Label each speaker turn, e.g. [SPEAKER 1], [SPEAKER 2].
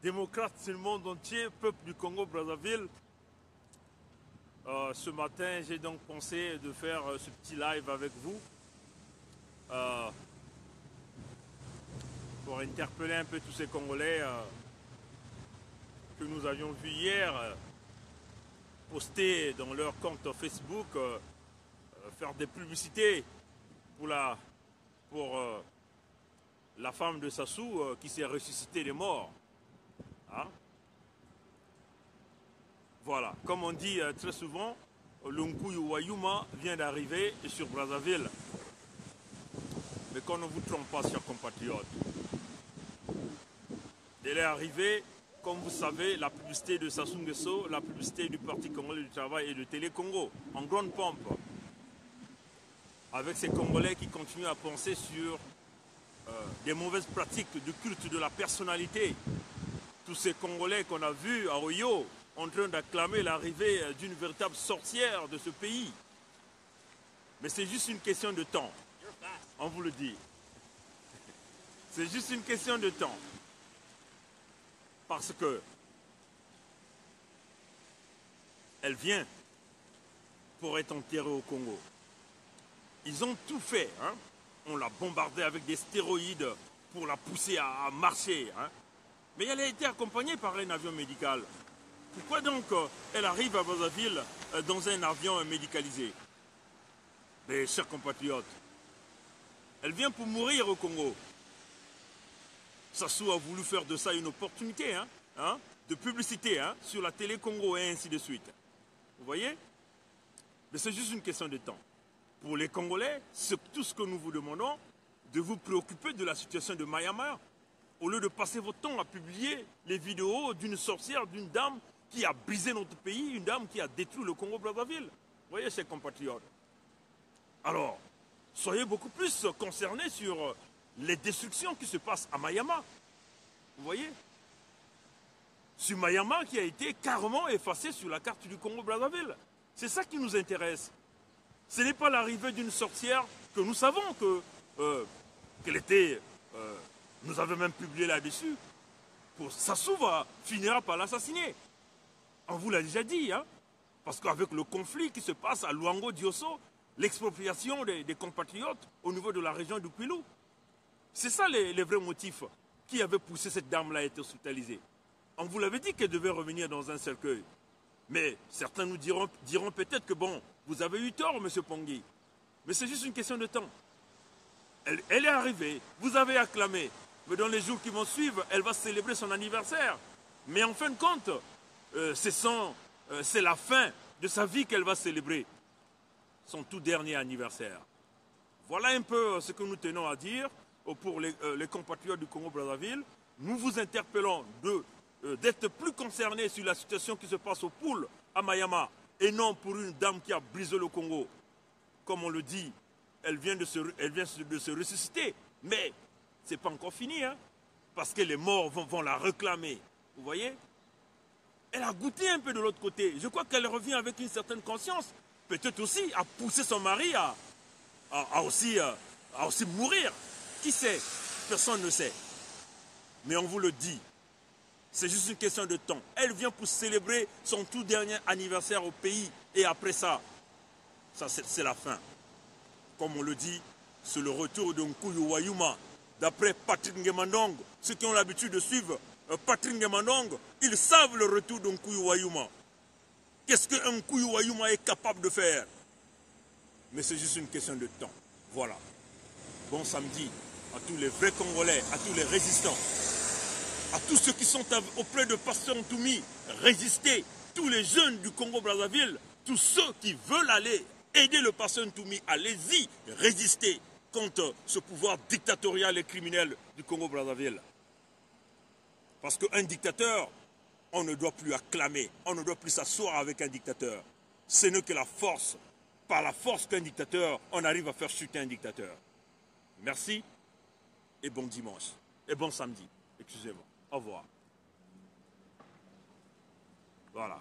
[SPEAKER 1] démocrates sur le monde entier, peuple du Congo-Brazzaville. Ce matin, j'ai donc pensé de faire ce petit live avec vous pour interpeller un peu tous ces Congolais que nous avions vus hier poster dans leur compte Facebook, faire des publicités pour la femme de Sassou qui s'est ressuscitée des morts. Hein? Voilà, comme on dit très souvent, l'Unkuyu Wayuma vient d'arriver sur Brazzaville. Mais qu'on ne vous trompe pas, chers compatriotes. Elle est arrivée, comme vous savez, la publicité de Sassou Nguesso, la publicité du Parti Congolais du Travail et de Télé Congo, en grande pompe. Avec ces Congolais qui continuent à penser sur des mauvaises pratiques de culte de la personnalité. Tous ces Congolais qu'on a vus à Oyo en train d'acclamer l'arrivée d'une véritable sorcière de ce pays. Mais c'est juste une question de temps. On vous le dit. C'est juste une question de temps. Parce que elle vient pour être enterrée au Congo. Ils ont tout fait. Hein? On l'a bombardée avec des stéroïdes pour la pousser à marcher. Hein? Mais elle a été accompagnée par un avion médical. Pourquoi donc elle arrive à Brazzaville dans un avion médicalisé? Mais chers compatriotes, elle vient pour mourir au Congo. Sassou a voulu faire de ça une opportunité de publicité sur la télé Congo et ainsi de suite. Vous voyez? Mais c'est juste une question de temps. Pour les Congolais, c'est tout ce que nous vous demandons, de vous préoccuper de la situation de Mayama, au lieu de passer votre temps à publier les vidéos d'une sorcière, d'une dame qui a brisé notre pays, une dame qui a détruit le Congo-Brazzaville. Vous voyez, chers compatriotes. Alors, soyez beaucoup plus concernés sur les destructions qui se passent à Mayama. Vous voyez? Sur Mayama qui a été carrément effacé sur la carte du Congo-Brazzaville. C'est ça qui nous intéresse. Ce n'est pas l'arrivée d'une sorcière que nous savons qu'elle était... nous avons même publié là-dessus. Sassou finira par l'assassiner. On vous l'a déjà dit, hein? Parce qu'avec le conflit qui se passe à Luango-Diosso, l'expropriation des compatriotes au niveau de la région du Kwilu, c'est ça les vrais motifs qui avaient poussé cette dame-là à être hospitalisée. On vous l'avait dit qu'elle devait revenir dans un cercueil. Mais certains nous diront peut-être que bon, vous avez eu tort, M. Pongui. Mais c'est juste une question de temps. Elle est arrivée, vous avez acclamé. Mais dans les jours qui vont suivre, elle va célébrer son anniversaire. Mais en fin de compte, c'est la fin de sa vie qu'elle va célébrer. Son tout dernier anniversaire. Voilà un peu ce que nous tenons à dire pour les compatriotes du Congo-Brazzaville. Nous vous interpellons d'être plus concernés sur la situation qui se passe au Poul, à Mayama, et non pour une dame qui a brisé le Congo. Comme on le dit, elle vient de se ressusciter. Mais ce n'est pas encore fini, hein, parce que les morts vont la réclamer. Vous voyez? Elle a goûté un peu de l'autre côté. Je crois qu'elle revient avec une certaine conscience. Peut-être aussi à pousser son mari à aussi mourir. Qui sait? Personne ne sait. Mais on vous le dit. C'est juste une question de temps. Elle vient pour célébrer son tout dernier anniversaire au pays. Et après ça, c'est la fin. Comme on le dit, c'est le retour de Nkuyu Wayuma. D'après Patrick Ngemandong, ceux qui ont l'habitude de suivre Patrick Ngemandong, ils savent le retour de Nkuyu Wayuma. Qu'est-ce que Nkuyu Wayuma est capable de faire? Mais c'est juste une question de temps. Voilà. Bon samedi à tous les vrais Congolais, à tous les résistants, à tous ceux qui sont auprès de Pasteur Ntoumi, résistez, tous les jeunes du Congo-Brazzaville, tous ceux qui veulent aller aider le Pasteur Ntoumi, allez-y, résistez contre ce pouvoir dictatorial et criminel du Congo-Brazzaville. Parce qu'un dictateur, on ne doit plus acclamer, on ne doit plus s'asseoir avec un dictateur. Ce n'est que la force, par la force qu'un dictateur, on arrive à faire chuter un dictateur. Merci et bon dimanche. Et bon samedi. Excusez-moi. Au revoir. Voilà.